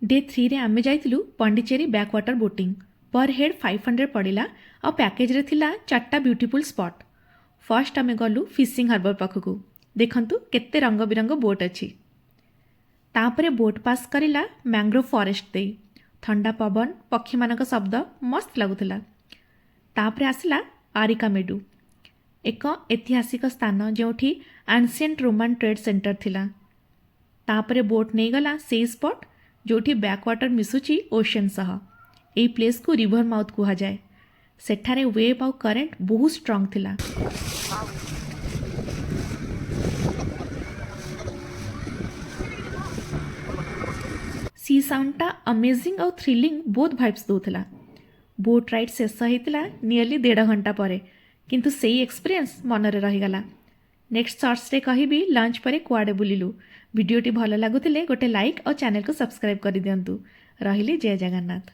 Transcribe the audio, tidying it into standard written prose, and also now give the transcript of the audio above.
Day 3 रे आमे जाइतिलु Pondicherry backwater boating पर हेड 500 पड़िला और पैकेज रे थिला 4टा ब्यूटीफुल स्पॉट। फर्स्ट आमे गलु फिशिंग हार्बर पाखकु देखंतु केते रंग बिरंग बोट अछि। तापरे बोट पास करिला मैंग्रोव फॉरेस्ट देई ठंडा पवन पक्षी मानक शब्द मस्त लागुथिला। तापरे आसिला आरिकामेडु एक ऐतिहासिक स्थान जोठी एंशिएंट रोमन ट्रेड सेंटर थिला। तापरे बोट नहीं गला से स्पॉट जोठी बैकवाटर मिसुची ओशन सह। एई प्लेस को रिवर माउथ कुहा जाए। सेठारे वेव आउ करेंट बहुत स्ट्रांग थिला। सी साउंडटा अमेजिंग आउ थ्रिलिंग बोथ भाइब्स दोथिला। बोट राइड शेष होइतिला नियरली 1.5 घंटा परे, किंतु सेई एक्सपीरियंस मनरे रहीगला। नेक्स्ट शॉर्ट्स रे कहिबी लंच परे कुआडे बुलिलु। वीडियोटी भल लागुतिले गोटे लाइक और चैनल को सब्सक्राइब कर दियंतु। रहिली जय जगन्नाथ।